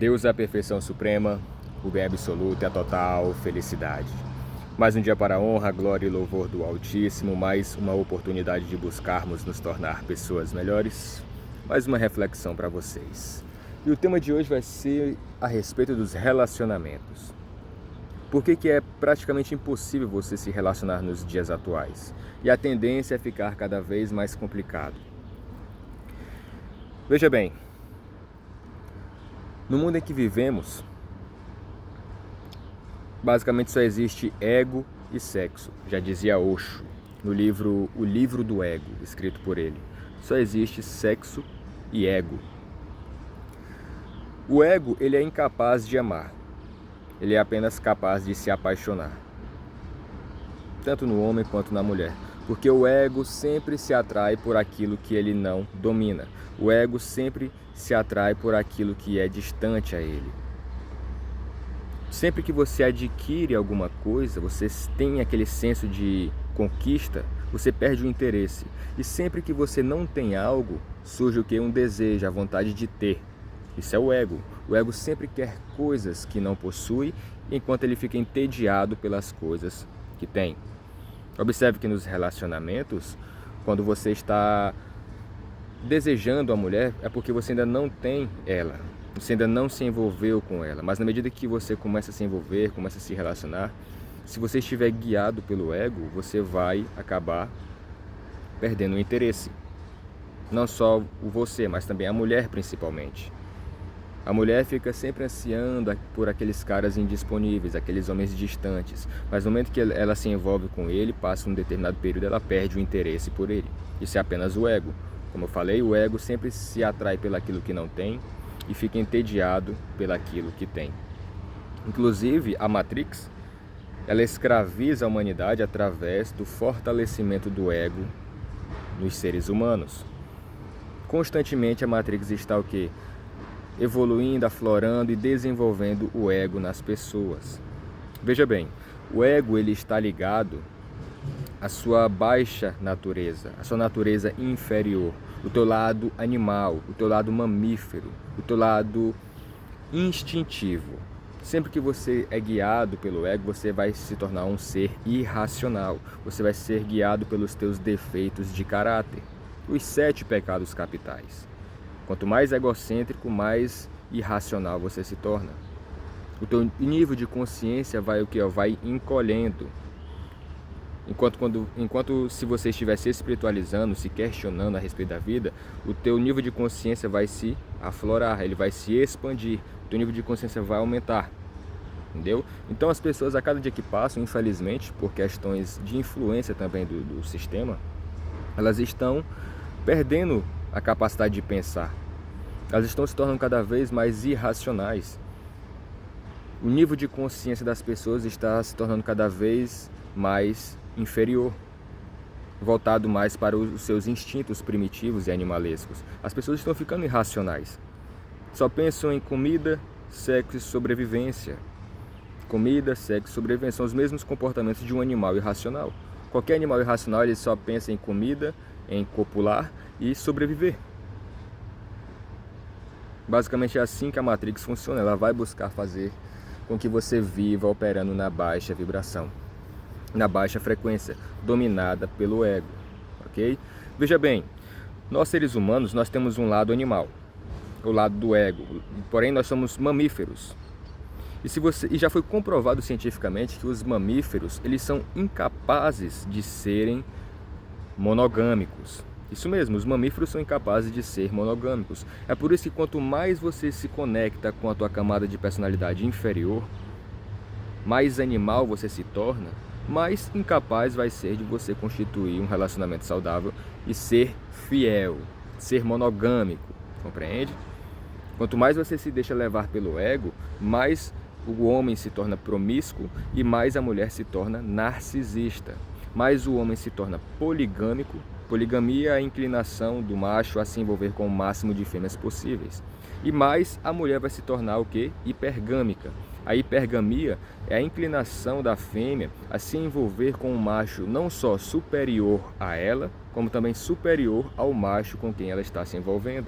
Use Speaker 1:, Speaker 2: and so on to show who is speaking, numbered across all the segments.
Speaker 1: Deus é a perfeição suprema, o bem absoluto e a total felicidade. Mais um dia para a honra, glória e louvor do Altíssimo, mais uma oportunidade de buscarmos nos tornar pessoas melhores, mais uma reflexão para vocês. E o tema de hoje vai ser a respeito dos relacionamentos. Por que é praticamente impossível você se relacionar nos dias atuais? E a tendência é ficar cada vez mais complicado. Veja bem, no mundo em que vivemos, basicamente só existe ego e sexo, já dizia Osho, no livro O Livro do Ego, escrito por ele. Só existe sexo e ego. O ego, ele é incapaz de amar, ele é apenas capaz de se apaixonar, tanto no homem quanto na mulher, porque o ego sempre se atrai por aquilo que ele não domina. O ego sempre se atrai por aquilo que é distante a ele. Sempre que você adquire alguma coisa, você tem aquele senso de conquista, você perde o interesse. E sempre que você não tem algo, surge o que? Um desejo, a vontade de ter. Isso é o ego. O ego sempre quer coisas que não possui, enquanto ele fica entediado pelas coisas que tem. Observe que nos relacionamentos, quando você está desejando a mulher, é porque você ainda não tem ela. Você ainda não se envolveu com ela. Mas na medida que você começa a se envolver, começa a se relacionar, se você estiver guiado pelo ego, você vai acabar perdendo o interesse. Não só você, mas também a mulher principalmente. A mulher fica sempre ansiando por aqueles caras indisponíveis, aqueles homens distantes. Mas no momento que ela se envolve com ele, passa um determinado período, ela perde o interesse por ele. Isso é apenas o ego. Como eu falei, o ego sempre se atrai pelaquilo que não tem e fica entediado pelaquilo que tem. Inclusive, a Matrix, ela escraviza a humanidade através do fortalecimento do ego nos seres humanos. Constantemente a Matrix está o quê? Evoluindo, aflorando e desenvolvendo o ego nas pessoas. Veja bem, o ego ele está ligado à sua baixa natureza, à sua natureza inferior, o teu lado animal, o teu lado mamífero, o teu lado instintivo. Sempre que você é guiado pelo ego, você vai se tornar um ser irracional. Você vai ser guiado pelos teus defeitos de caráter, os 7 pecados capitais. Quanto mais egocêntrico, mais irracional você se torna. O teu nível de consciência vai o quê? Vai encolhendo. Enquanto se você estiver se espiritualizando, se questionando a respeito da vida, o teu nível de consciência vai se aflorar, ele vai se expandir, o teu nível de consciência vai aumentar. Entendeu? Então as pessoas a cada dia que passam, infelizmente, por questões de influência também do sistema, elas estão perdendo a capacidade de pensar. Elas estão se tornando cada vez mais irracionais. O nível de consciência das pessoas está se tornando cada vez mais inferior, voltado mais para os seus instintos primitivos e animalescos. As pessoas estão ficando irracionais. Só pensam em comida, sexo e sobrevivência. Comida, sexo e sobrevivência são os mesmos comportamentos de um animal irracional. Qualquer animal irracional ele só pensa em comida, em copular e sobreviver. Basicamente é assim que a Matrix funciona. Ela vai buscar fazer com que você viva operando na baixa vibração, na baixa frequência, dominada pelo ego, ok? Veja bem, nós seres humanos, nós temos um lado animal, o lado do ego, porém nós somos mamíferos. E já foi comprovado cientificamente que os mamíferos, eles são incapazes de serem monogâmicos. Isso mesmo, os mamíferos são incapazes de ser monogâmicos. É por isso que quanto mais você se conecta com a tua camada de personalidade inferior, mais animal você se torna, mais incapaz vai ser de você constituir um relacionamento saudável e ser fiel, ser monogâmico, compreende? Quanto mais você se deixa levar pelo ego, mais o homem se torna promíscuo e mais a mulher se torna narcisista. Mais o homem se torna poligâmico. Poligamia é a inclinação do macho a se envolver com o máximo de fêmeas possíveis. E mais a mulher vai se tornar o quê? Hipergâmica. A hipergamia é a inclinação da fêmea a se envolver com um macho não só superior a ela, como também superior ao macho com quem ela está se envolvendo.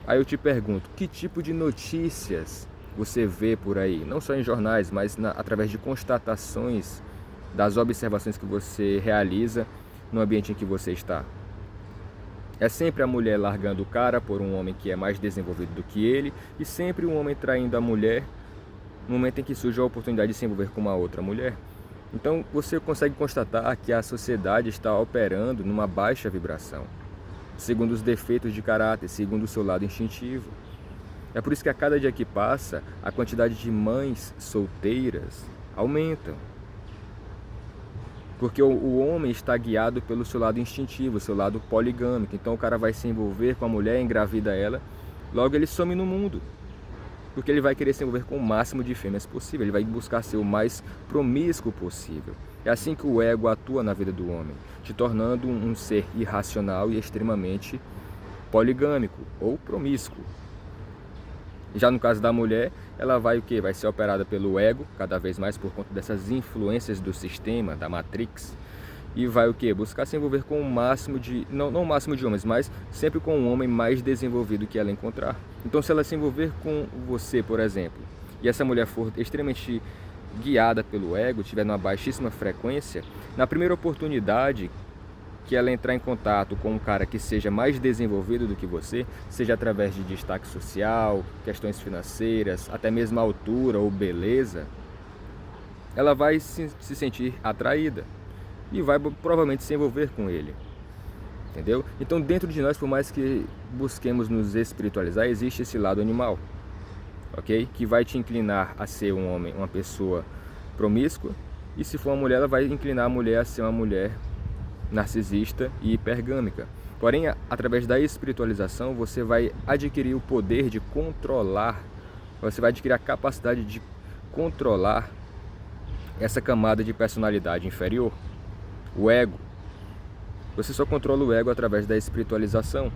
Speaker 1: Aí eu te pergunto, que tipo de notícias você vê por aí? Não só em jornais, mas através de constatações das observações que você realiza no ambiente em que você está. É sempre a mulher largando o cara por um homem que é mais desenvolvido do que ele, e sempre um homem traindo a mulher no momento em que surge a oportunidade de se envolver com uma outra mulher. Então você consegue constatar que a sociedade está operando numa baixa vibração, segundo os defeitos de caráter, segundo o seu lado instintivo. É por isso que a cada dia que passa, a quantidade de mães solteiras aumenta. Porque o homem está guiado pelo seu lado instintivo, seu lado poligâmico. Então o cara vai se envolver com a mulher, engravida ela, logo ele some no mundo. Porque ele vai querer se envolver com o máximo de fêmeas possível, ele vai buscar ser o mais promíscuo possível. É assim que o ego atua na vida do homem, te tornando um ser irracional e extremamente poligâmico ou promíscuo. Já no caso da mulher, ela vai o quê? Vai ser operada pelo ego, cada vez mais por conta dessas influências do sistema, da Matrix. E vai o quê? Buscar se envolver com o máximo de... Não o máximo de homens, mas sempre com um homem mais desenvolvido que ela encontrar. Então se ela se envolver com você, por exemplo, e essa mulher for extremamente guiada pelo ego, tiver numa baixíssima frequência, na primeira oportunidade que ela entrar em contato com um cara que seja mais desenvolvido do que você, seja através de destaque social, questões financeiras, até mesmo altura ou beleza, ela vai se sentir atraída e vai provavelmente se envolver com ele, entendeu? Então dentro de nós, por mais que busquemos nos espiritualizar, existe esse lado animal, ok? Que vai te inclinar a ser um homem, uma pessoa promíscua, e se for uma mulher, ela vai inclinar a mulher a ser uma mulher narcisista e hipergâmica. Porém, através da espiritualização, você vai adquirir o poder de controlar, você vai adquirir a capacidade de controlar essa camada de personalidade inferior, o ego. Você só controla o ego através da espiritualização.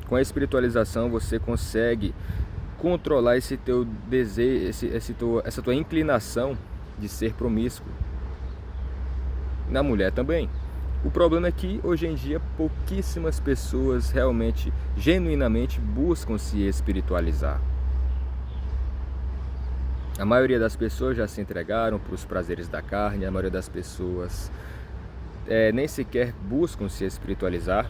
Speaker 1: Com a espiritualização, você consegue controlar esse teu desejo, essa tua inclinação de ser promíscuo. Na mulher também. O problema é que hoje em dia pouquíssimas pessoas realmente, genuinamente buscam se espiritualizar. A maioria das pessoas já se entregaram para os prazeres da carne, a maioria das pessoas nem sequer buscam se espiritualizar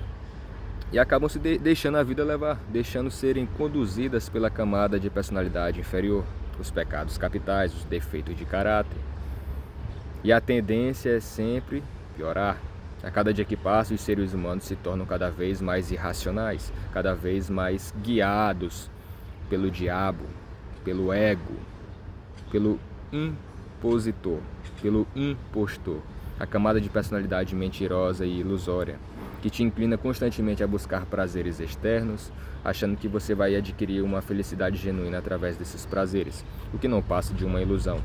Speaker 1: e acabam se deixando a vida levar, deixando serem conduzidas pela camada de personalidade inferior, os pecados capitais, os defeitos de caráter. E a tendência é sempre piorar. A cada dia que passa, os seres humanos se tornam cada vez mais irracionais, cada vez mais guiados pelo diabo, pelo ego, pelo impositor, pelo impostor, a camada de personalidade mentirosa e ilusória, que te inclina constantemente a buscar prazeres externos, achando que você vai adquirir uma felicidade genuína através desses prazeres, o que não passa de uma ilusão.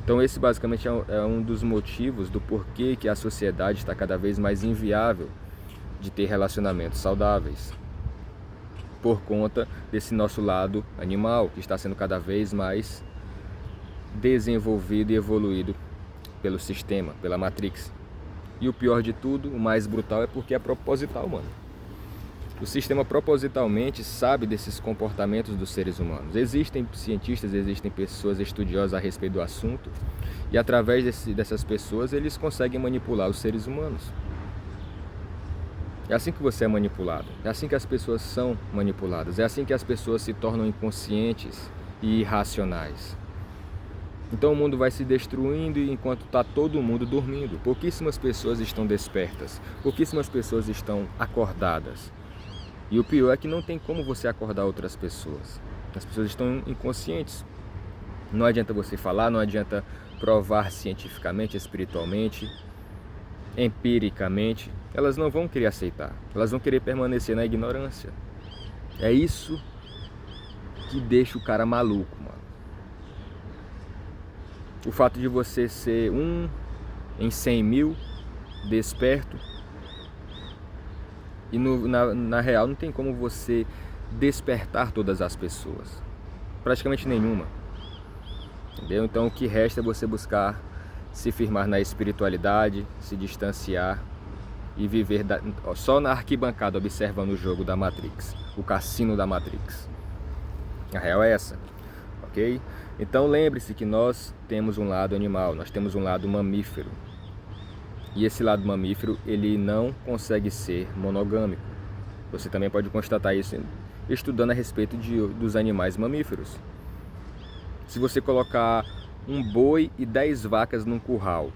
Speaker 1: Então esse basicamente é um dos motivos do porquê que a sociedade está cada vez mais inviável de ter relacionamentos saudáveis. Por conta desse nosso lado animal, que está sendo cada vez mais desenvolvido e evoluído pelo sistema, pela Matrix. E o pior de tudo, o mais brutal, é porque é proposital, mano. O sistema propositalmente sabe desses comportamentos dos seres humanos. Existem cientistas, existem pessoas estudiosas a respeito do assunto, e através dessas pessoas eles conseguem manipular os seres humanos. É assim que você é manipulado, é assim que as pessoas são manipuladas, é assim que as pessoas se tornam inconscientes e irracionais. Então o mundo vai se destruindo enquanto está todo mundo dormindo. Pouquíssimas pessoas estão despertas, pouquíssimas pessoas estão acordadas. E o pior é que não tem como você acordar outras pessoas. As pessoas estão inconscientes. Não adianta você falar, não adianta provar cientificamente, espiritualmente, empiricamente. Elas não vão querer aceitar. Elas vão querer permanecer na ignorância. É isso que deixa o cara maluco, mano. O fato de você ser 1 em 100 mil desperto, e na real não tem como você despertar todas as pessoas, praticamente nenhuma, entendeu? Então o que resta é você buscar se firmar na espiritualidade, se distanciar e viver só na arquibancada observando o jogo da Matrix. o cassino da Matrix. A real é essa, ok? Então lembre-se que nós temos um lado animal, nós temos um lado mamífero. E esse lado mamífero, ele não consegue ser monogâmico. Você também pode constatar isso estudando a respeito dos animais mamíferos. Se você colocar um boi e 10 vacas num curral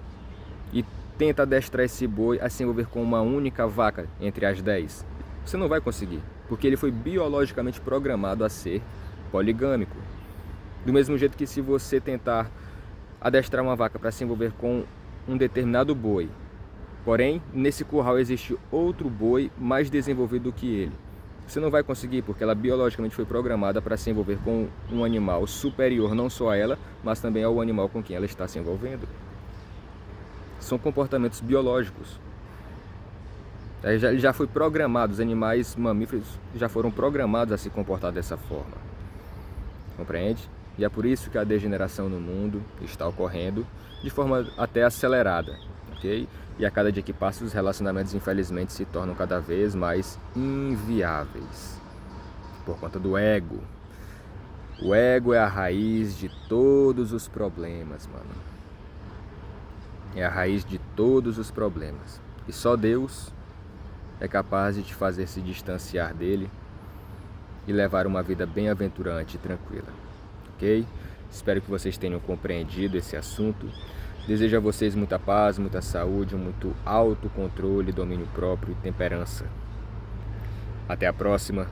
Speaker 1: e tenta adestrar esse boi a se envolver com uma única vaca entre as 10, você não vai conseguir, porque ele foi biologicamente programado a ser poligâmico. Do mesmo jeito que se você tentar adestrar uma vaca para se envolver com um determinado boi, porém nesse curral existe outro boi mais desenvolvido do que ele, você não vai conseguir, porque ela biologicamente foi programada para se envolver com um animal superior não só a ela, mas também ao animal com quem ela está se envolvendo. São comportamentos biológicos. Ele já foi programado, os animais mamíferos já foram programados a se comportar dessa forma. Compreende? E é por isso que a degeneração no mundo está ocorrendo de forma até acelerada, ok? E a cada dia que passa, os relacionamentos, infelizmente, se tornam cada vez mais inviáveis. Por conta do ego. O ego é a raiz de todos os problemas, mano. É a raiz de todos os problemas. E só Deus é capaz de te fazer se distanciar dele e levar uma vida bem-aventurante e tranquila. Ok? Espero que vocês tenham compreendido esse assunto. Desejo a vocês muita paz, muita saúde, muito autocontrole, domínio próprio e temperança. Até a próxima,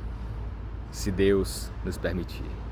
Speaker 1: se Deus nos permitir.